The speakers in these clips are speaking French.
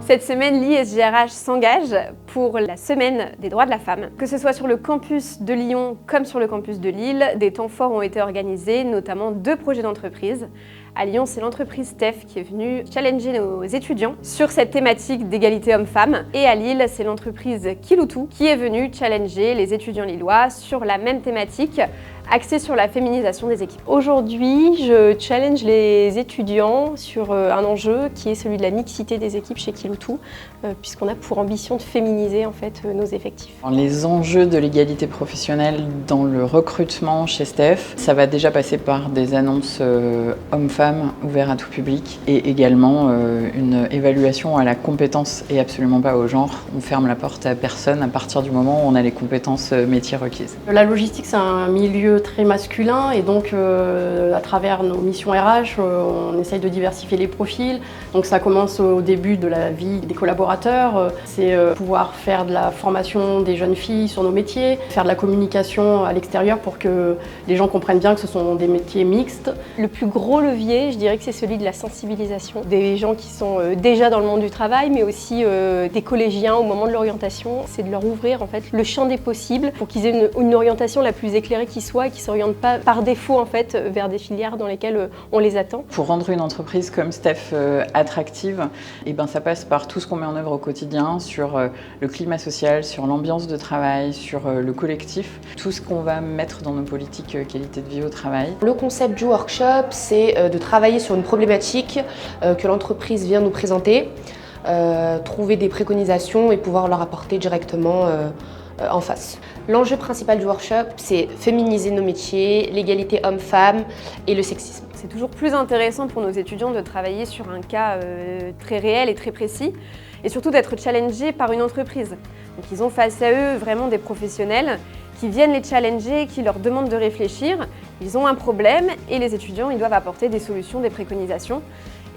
Cette semaine, l'ISGRH s'engage pour la semaine des droits de la femme. Que ce soit sur le campus de Lyon comme sur le campus de Lille, des temps forts ont été organisés, notamment 2 projets d'entreprise. À Lyon, c'est l'entreprise Steph qui est venue challenger nos étudiants sur cette thématique d'égalité homme-femme. Et à Lille, c'est l'entreprise Kiloutou qui est venue challenger les étudiants lillois sur la même thématique, axée sur la féminisation des équipes. Aujourd'hui, je challenge les étudiants sur un enjeu qui est celui de la mixité des équipes chez Kiloutou, puisqu'on a pour ambition de féminiser en fait nos effectifs. Les enjeux de l'égalité professionnelle dans le recrutement chez Steph, ça va déjà passer par des annonces hommes-femmes ouvertes à tout public et également une évaluation à la compétence et absolument pas au genre. On ferme la porte à personne à partir du moment où on a les compétences métiers requises. La logistique, c'est un milieu très masculin et donc à travers nos missions RH, on essaye de diversifier les profils. Donc ça commence au début de la vie des collaborateurs, c'est pouvoir faire de la formation des jeunes filles sur nos métiers, faire de la communication à l'extérieur pour que les gens comprennent bien que ce sont des métiers mixtes. Le plus gros levier, je dirais que c'est celui de la sensibilisation des gens qui sont déjà dans le monde du travail, mais aussi des collégiens au moment de l'orientation. C'est de leur ouvrir en fait le champ des possibles pour qu'ils aient une orientation la plus éclairée qui soit et qui ne s'orientent pas par défaut en fait vers des filières dans lesquelles on les attend. Pour rendre une entreprise comme Steph attractive, ça passe par tout ce qu'on met en œuvre au quotidien sur le climat social, sur l'ambiance de travail, sur le collectif, tout ce qu'on va mettre dans nos politiques qualité de vie au travail. Le concept du workshop, c'est de travailler sur une problématique que l'entreprise vient nous présenter, trouver des préconisations et pouvoir leur apporter directement en face. L'enjeu principal du workshop, c'est féminiser nos métiers, l'égalité homme-femme et le sexisme. C'est toujours plus intéressant pour nos étudiants de travailler sur un cas très réel et très précis et surtout d'être challengés par une entreprise. Donc ils ont face à eux vraiment des professionnels qui viennent les challenger, qui leur demandent de réfléchir. Ils ont un problème et les étudiants ils doivent apporter des solutions, des préconisations.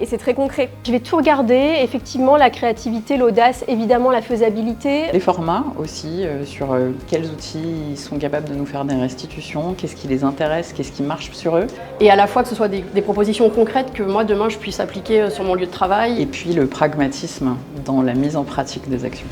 Et c'est très concret. Je vais tout regarder, effectivement la créativité, l'audace, évidemment la faisabilité. Les formats aussi, sur quels outils ils sont capables de nous faire des restitutions, qu'est-ce qui les intéresse, qu'est-ce qui marche sur eux. Et à la fois que ce soit des propositions concrètes que moi demain je puisse appliquer sur mon lieu de travail. Et puis le pragmatisme dans la mise en pratique des actions.